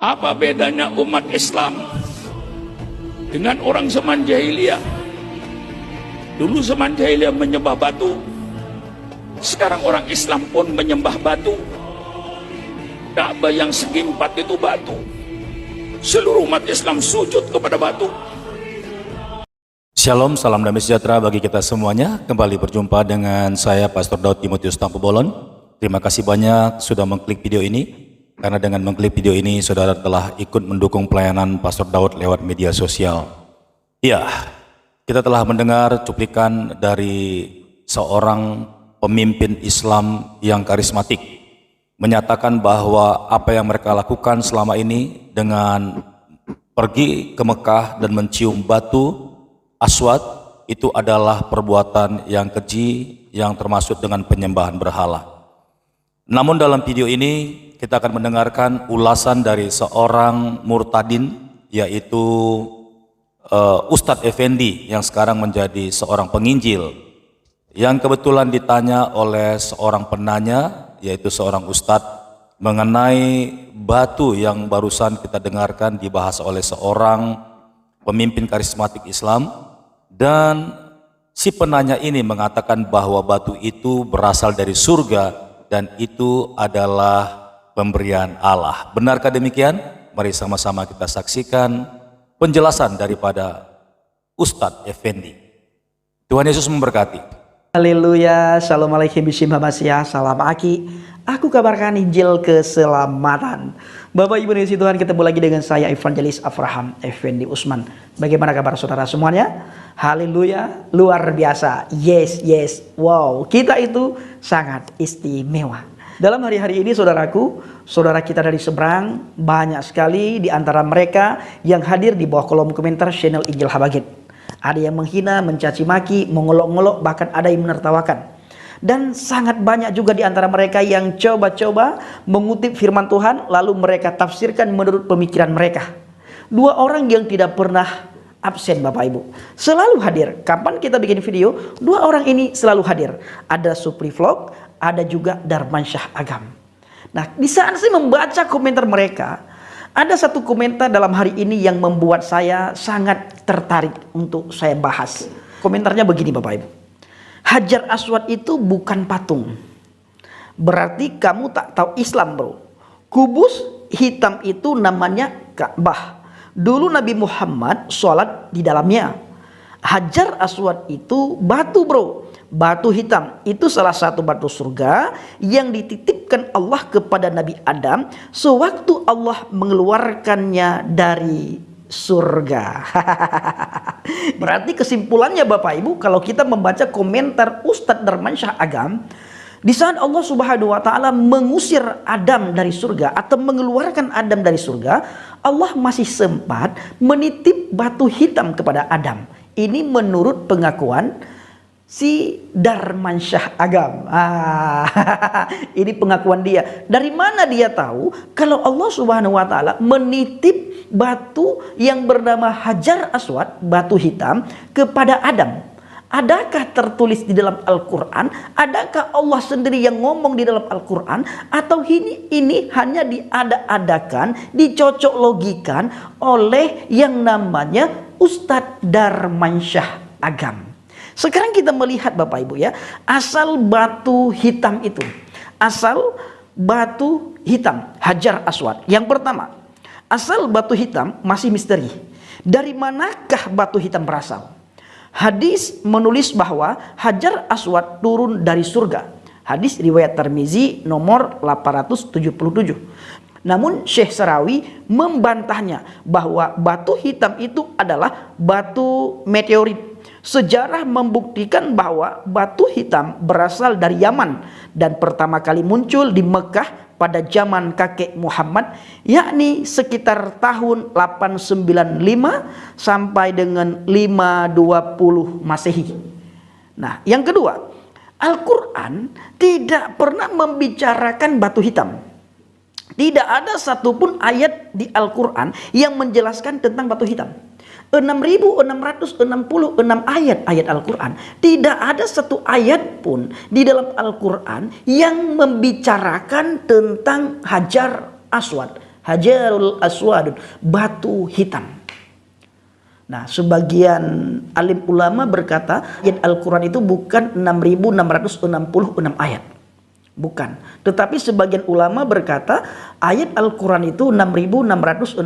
Apa bedanya umat Islam dengan orang zaman jahiliyah? Dulu zaman jahiliyah menyembah batu, sekarang orang Islam pun menyembah batu. Ka'bah yang segi 4 itu batu. Seluruh umat Islam sujud kepada batu. Shalom, salam damai sejahtera bagi kita semuanya. Kembali berjumpa dengan saya Pastor Daud Timotius Tampu Bolon. Terima kasih banyak sudah mengklik video ini. Karena dengan mengklik video ini, saudara telah ikut mendukung pelayanan Pastor Daud lewat media sosial. Ya, kita telah mendengar cuplikan dari seorang pemimpin Islam yang karismatik, menyatakan bahwa apa yang mereka lakukan selama ini dengan pergi ke Mekah dan mencium batu aswad itu adalah perbuatan yang keji yang termasuk dengan penyembahan berhala. Namun dalam video ini kita akan mendengarkan ulasan dari seorang murtadin, yaitu Ustadz Effendi yang sekarang menjadi seorang penginjil, yang kebetulan ditanya oleh seorang penanya, yaitu seorang ustadz, mengenai batu yang barusan kita dengarkan dibahas oleh seorang pemimpin karismatik Islam. Dan si penanya ini mengatakan bahwa batu itu berasal dari surga dan itu adalah pemberian Allah. Benarkah demikian? Mari sama-sama kita saksikan penjelasan daripada Ustadz Effendi. Tuhan Yesus memberkati. Haleluya, Shalom Alaikum Bismillahirrahmanirrahim. Salam Aki. Aku kabarkan Injil keselamatan. Bapak Ibu Yesus Tuhan, ketemu lagi dengan saya Evangelis Abraham Effendi Usman. Bagaimana kabar saudara semuanya? Haleluya, luar biasa. Yes, wow, kita itu sangat istimewa. Dalam hari-hari ini saudaraku, saudara kita dari seberang, banyak sekali di antara mereka yang hadir di bawah kolom komentar channel Injil Habagit. Ada yang menghina, mencaci maki, mengolok-ngolok, bahkan ada yang menertawakan. Dan sangat banyak juga di antara mereka yang coba-coba mengutip firman Tuhan, lalu mereka tafsirkan menurut pemikiran mereka. Dua orang yang tidak pernah absen Bapak Ibu, selalu hadir. Kapan kita bikin video, dua orang ini selalu hadir. Ada Supri Vlog, ada juga Darmansyah Agam. Nah, di saat saya membaca komentar mereka, ada satu komentar dalam hari ini yang membuat saya sangat tertarik untuk saya bahas. Komentarnya begini Bapak Ibu. Hajar Aswad itu bukan patung. Berarti kamu tak tahu Islam bro. Kubus hitam itu namanya Ka'bah. Dulu Nabi Muhammad sholat di dalamnya. Hajar Aswad itu batu bro. Batu hitam itu salah satu batu surga yang dititipkan Allah kepada Nabi Adam sewaktu Allah mengeluarkannya dari surga. Berarti kesimpulannya Bapak Ibu, kalau kita membaca komentar Ustadz Darmansyah Agam, di saat Allah Subhanahu wa taala mengusir Adam dari surga atau mengeluarkan Adam dari surga, Allah masih sempat menitip batu hitam kepada Adam. Ini menurut pengakuan si Darmansyah Agam. Ini pengakuan dia. Dari mana dia tahu kalau Allah Subhanahu wa taala menitip batu yang bernama Hajar Aswad, batu hitam, kepada Adam? Adakah tertulis di dalam Al-Quran? Adakah Allah sendiri yang ngomong di dalam Al-Quran? Atau ini hanya diada-adakan, dicocok logikan oleh yang namanya Ustadz Darmansyah Agam? Sekarang kita melihat Bapak Ibu ya, asal batu hitam itu. Asal batu hitam, Hajar Aswad. Yang pertama, asal batu hitam masih misteri. Dari manakah batu hitam berasal? Hadis menulis bahwa Hajar Aswad turun dari surga. Hadis riwayat Tirmizi nomor 877. Namun Syekh Sarawi membantahnya bahwa batu hitam itu adalah batu meteorit. Sejarah membuktikan bahwa batu hitam berasal dari Yaman dan pertama kali muncul di Mekah pada zaman kakek Muhammad, yakni sekitar tahun 895 sampai dengan 520 Masehi. Nah, yang kedua, Al-Quran tidak pernah membicarakan batu hitam. Tidak ada satupun ayat di Al-Quran yang menjelaskan tentang batu hitam. 6.666 ayat Al-Quran, tidak ada satu ayat pun di dalam Al-Quran yang membicarakan tentang Hajar Aswad. Hajarul aswadun, batu hitam. Nah, sebagian alim ulama berkata ayat Al-Quran itu bukan 6.666 ayat. Bukan. Tetapi sebagian ulama berkata ayat Al-Quran itu 6.666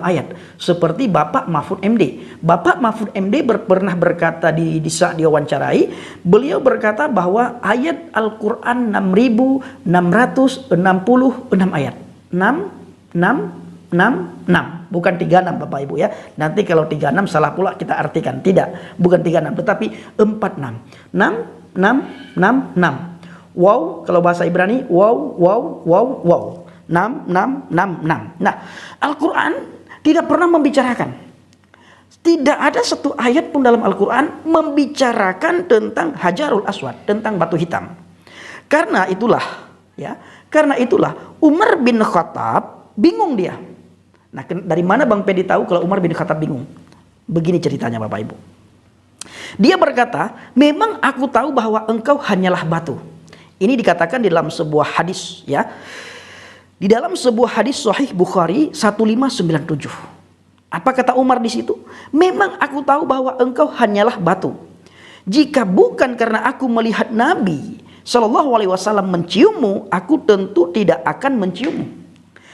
ayat. Seperti Bapak Mahfud MD. Bapak Mahfud MD pernah berkata di saat diwawancarai, beliau berkata bahwa ayat Al-Quran 6.666 ayat. 6, bukan 36 Bapak Ibu ya. Nanti kalau 36 salah pula kita artikan. Tidak, bukan 36 tetapi 46. 6. Wow, kalau bahasa Ibrani wow. 6. Nah, Al-Quran tidak pernah membicarakan. Tidak ada satu ayat pun dalam Al-Quran membicarakan tentang Hajarul Aswad, tentang batu hitam. Karena itulah Umar bin Khattab bingung dia. Nah, dari mana Bang Pedi tahu kalau Umar bin Khattab bingung? Begini ceritanya Bapak Ibu. Dia berkata, memang aku tahu bahwa engkau hanyalah batu. Ini dikatakan di dalam sebuah hadis ya. Di dalam sebuah hadis Sahih Bukhari 1597. Apa kata Umar di situ? Memang aku tahu bahwa engkau hanyalah batu. Jika bukan karena aku melihat Nabi Shallallahu Alaihi Wasallam menciummu, aku tentu tidak akan menciummu.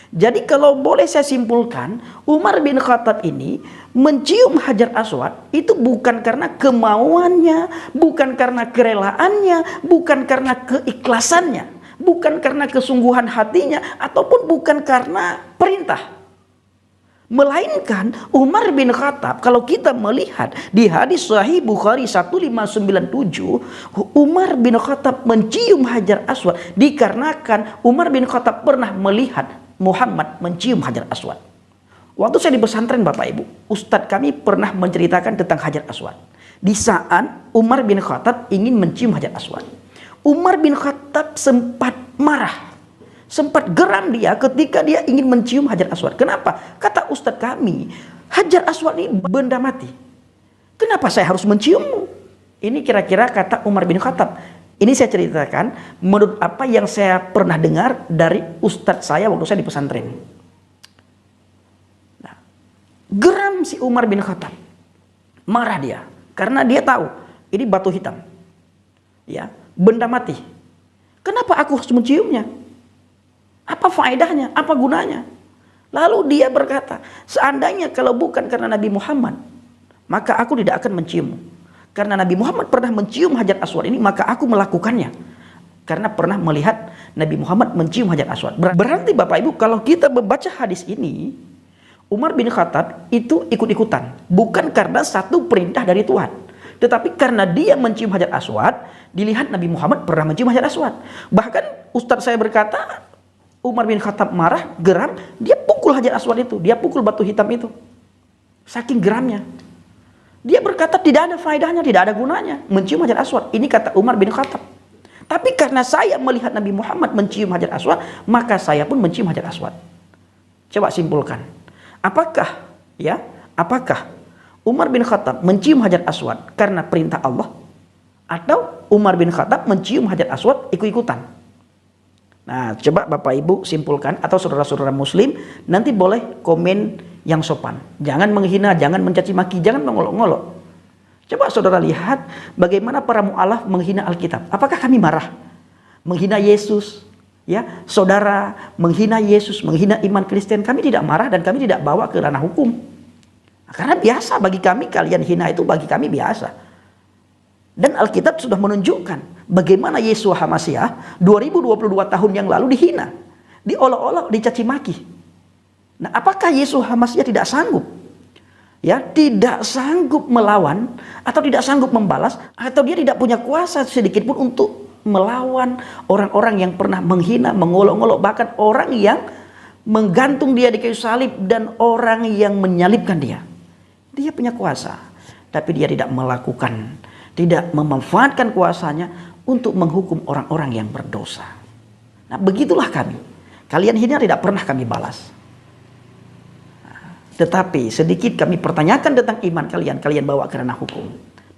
Jadi kalau boleh saya simpulkan, Umar bin Khattab ini mencium Hajar Aswad itu bukan karena kemauannya, bukan karena kerelaannya, bukan karena keikhlasannya, bukan karena kesungguhan hatinya, ataupun bukan karena perintah. Melainkan Umar bin Khattab, kalau kita melihat di hadis Sahih Bukhari 1597, Umar bin Khattab mencium Hajar Aswad dikarenakan Umar bin Khattab pernah melihat Muhammad mencium Hajar Aswad. Waktu saya di pesantren Bapak Ibu, Ustadz kami pernah menceritakan tentang Hajar Aswad. Di saat Umar bin Khattab ingin mencium Hajar Aswad, Umar bin Khattab sempat marah, sempat geram dia ketika dia ingin mencium Hajar Aswad. Kenapa? Kata Ustadz kami, Hajar Aswad ini benda mati. Kenapa saya harus menciummu? Ini kira-kira kata Umar bin Khattab. Ini saya ceritakan menurut apa yang saya pernah dengar dari Ustadz saya waktu saya di pesantren. Nah, geram si Umar bin Khattab. Marah dia. Karena dia tahu ini batu hitam. Ya, benda mati. Kenapa aku harus menciumnya? Apa faedahnya? Apa gunanya? Lalu dia berkata, seandainya kalau bukan karena Nabi Muhammad, maka aku tidak akan menciummu. Karena Nabi Muhammad pernah mencium Hajar Aswad ini, maka aku melakukannya. Karena pernah melihat Nabi Muhammad mencium Hajar Aswad. Berarti Bapak Ibu, kalau kita membaca hadis ini, Umar bin Khattab itu ikut-ikutan. Bukan karena satu perintah dari Tuhan. Tetapi karena dia mencium Hajar Aswad, dilihat Nabi Muhammad pernah mencium Hajar Aswad. Bahkan Ustadz saya berkata, Umar bin Khattab marah, geram, dia pukul Hajar Aswad itu. Dia pukul batu hitam itu. Saking geramnya. Dia berkata tidak ada faedahnya, tidak ada gunanya mencium Hajar Aswad. Ini kata Umar bin Khattab. Tapi karena saya melihat Nabi Muhammad mencium Hajar Aswad, maka saya pun mencium Hajar Aswad. Coba simpulkan. Apakah Umar bin Khattab mencium Hajar Aswad karena perintah Allah? Atau Umar bin Khattab mencium Hajar Aswad ikut-ikutan? Nah, coba Bapak Ibu simpulkan, atau saudara-saudara muslim nanti boleh komen yang sopan. Jangan menghina, jangan mencaci maki, jangan mengolok-ngolok. Coba saudara lihat bagaimana para mu'alaf menghina Alkitab. Apakah kami marah? Menghina Yesus, ya, saudara menghina Yesus, menghina iman Kristen, kami tidak marah dan kami tidak bawa ke ranah hukum. Nah, karena biasa bagi kami, kalian hina itu bagi kami biasa. Dan Alkitab sudah menunjukkan bagaimana Yesus Hamasiah 2022 tahun yang lalu dihina, diolok-olok, dicaci maki. Nah, apakah Yesus Hamasiah tidak sanggup? Ya, tidak sanggup melawan atau tidak sanggup membalas, atau dia tidak punya kuasa sedikit pun untuk melawan orang-orang yang pernah menghina, mengolok-olok, bahkan orang yang menggantung dia di kayu salib dan orang yang menyalibkan dia. Dia punya kuasa, tapi dia tidak melakukan, tidak memanfaatkan kuasanya untuk menghukum orang-orang yang berdosa. Nah, begitulah kami. Kalian hina tidak pernah kami balas. Tetapi sedikit kami pertanyakan tentang iman kalian, kalian bawa ke ranah hukum.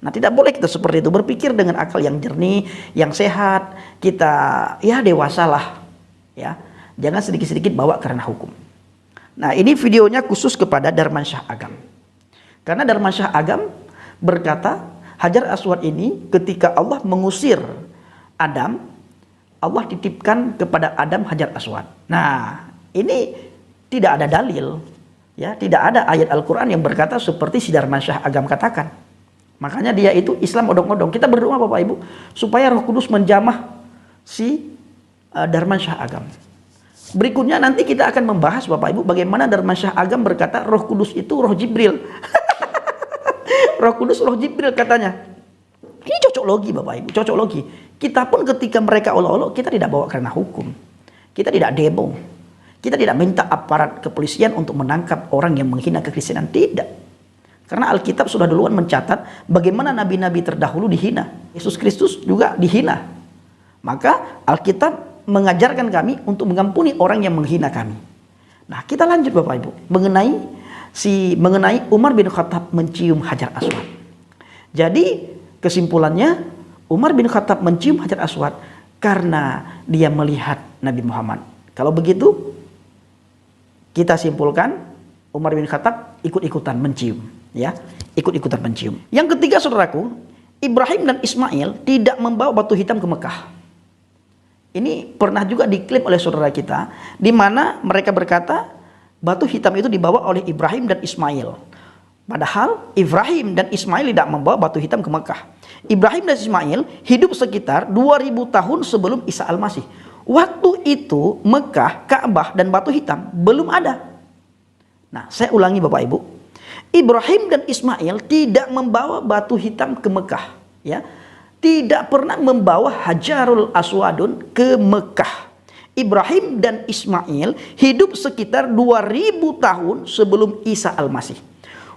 Nah, tidak boleh kita seperti itu, berpikir dengan akal yang jernih, yang sehat. Kita ya dewasalah, ya. Jangan sedikit-sedikit bawa ke ranah hukum. Nah, ini videonya khusus kepada Darmansyah Agam. Karena Darmansyah Agam berkata, Hajar Aswad ini ketika Allah mengusir Adam, Allah titipkan kepada Adam Hajar Aswad. Nah, ini tidak ada dalil, ya, tidak ada ayat Al-Quran yang berkata seperti si Darmansyah Agam katakan. Makanya dia itu Islam odong-odong. Kita berdoa Bapak Ibu supaya Roh Kudus menjamah si Darmansyah Agam. Berikutnya nanti kita akan membahas Bapak Ibu bagaimana Darmansyah Agam berkata Roh Kudus itu Roh Jibril. Roh Kudus Roh Jibril katanya. Ini cocok logi Bapak Ibu, cocok logi. Kita pun ketika mereka olok-olok, kita tidak bawa karena hukum. Kita tidak demo. Kita tidak minta aparat kepolisian untuk menangkap orang yang menghina kekristenan, tidak. Karena Alkitab sudah duluan mencatat bagaimana nabi-nabi terdahulu dihina. Yesus Kristus juga dihina. Maka Alkitab mengajarkan kami untuk mengampuni orang yang menghina kami. Nah, kita lanjut Bapak Ibu mengenai Umar bin Khattab mencium Hajar Aswad. Jadi kesimpulannya Umar bin Khattab mencium Hajar Aswad karena dia melihat Nabi Muhammad. Kalau begitu kita simpulkan Umar bin Khattab ikut-ikutan mencium, ya, ikut-ikutan mencium. Yang ketiga saudaraku, Ibrahim dan Ismail tidak membawa batu hitam ke Mekah. Ini pernah juga diklaim oleh saudara kita, di mana mereka berkata batu hitam itu dibawa oleh Ibrahim dan Ismail. Padahal Ibrahim dan Ismail tidak membawa batu hitam ke Mekah. Ibrahim dan Ismail hidup sekitar 2000 tahun sebelum Isa Al-Masih. Waktu itu Mekah, Ka'bah dan batu hitam belum ada. Nah, saya ulangi Bapak Ibu. Ibrahim dan Ismail tidak membawa batu hitam ke Mekah, ya. Tidak pernah membawa Hajarul Aswadun ke Mekah. Ibrahim dan Ismail hidup sekitar 2000 tahun sebelum Isa Al-Masih.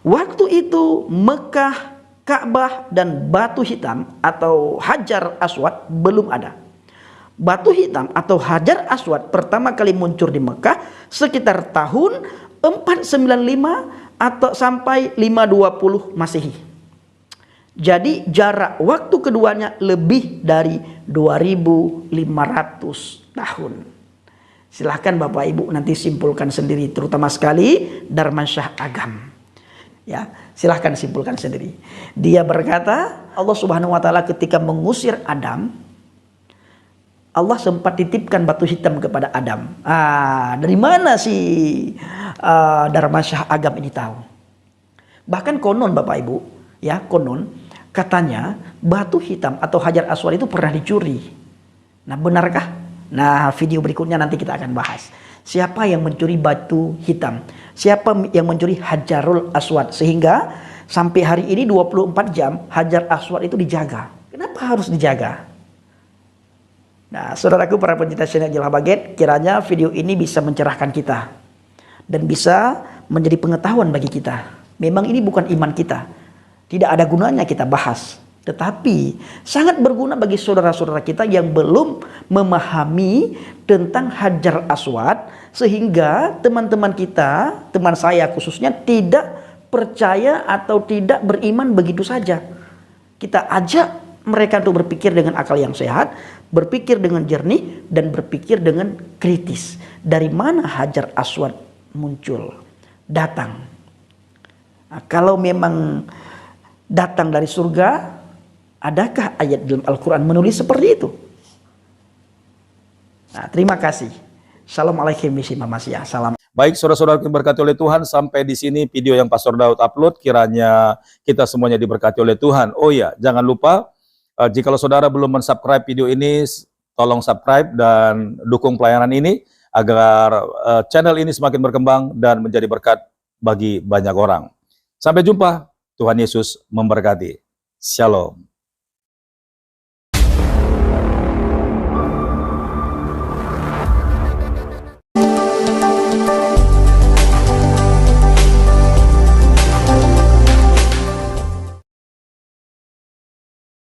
Waktu itu Mekah, Ka'bah dan batu hitam atau Hajar Aswad belum ada. Batu hitam atau Hajar Aswad pertama kali muncul di Mekah sekitar tahun 495 atau sampai 520 Masehi. Jadi jarak waktu keduanya lebih dari 2500 tahun. Silahkan Bapak Ibu nanti simpulkan sendiri, terutama sekali Darmansyah Agam. Ya, silahkan simpulkan sendiri. Dia berkata, Allah Subhanahu wa taala ketika mengusir Adam, Allah sempat titipkan batu hitam kepada Adam. Dari mana si Darmansyah Agam ini tahu? Bahkan konon Bapak Ibu, ya, konon katanya batu hitam atau Hajar Aswad itu pernah dicuri. Nah, benarkah? Nah, video berikutnya nanti kita akan bahas. Siapa yang mencuri batu hitam? Siapa yang mencuri Hajarul Aswad? Sehingga sampai hari ini 24 jam Hajar Aswad itu dijaga. Kenapa harus dijaga? Nah, saudaraku para pencinta channel Jelah Baget, kiranya video ini bisa mencerahkan kita. Dan bisa menjadi pengetahuan bagi kita. Memang ini bukan iman kita. Tidak ada gunanya kita bahas. Tetapi sangat berguna bagi saudara-saudara kita yang belum memahami tentang Hajar Aswad. Sehingga teman-teman kita, teman saya khususnya, tidak percaya atau tidak beriman begitu saja. Kita ajak mereka untuk berpikir dengan akal yang sehat, berpikir dengan jernih, dan berpikir dengan kritis. Dari mana Hajar Aswad muncul, datang? Nah, kalau memang datang dari surga, adakah ayat dalam Al-Quran menulis seperti itu? Nah, terima kasih. Assalamualaikum warahmatullahi wabarakatuh. Salam. Baik, saudara-saudara yang diberkati oleh Tuhan, sampai di sini video yang Pastor Daud upload, kiranya kita semuanya diberkati oleh Tuhan. Oh ya, jangan lupa, jikalau saudara belum mensubscribe video ini, tolong subscribe dan dukung pelayanan ini, agar channel ini semakin berkembang dan menjadi berkat bagi banyak orang. Sampai jumpa. Tuhan Yesus memberkati. Shalom.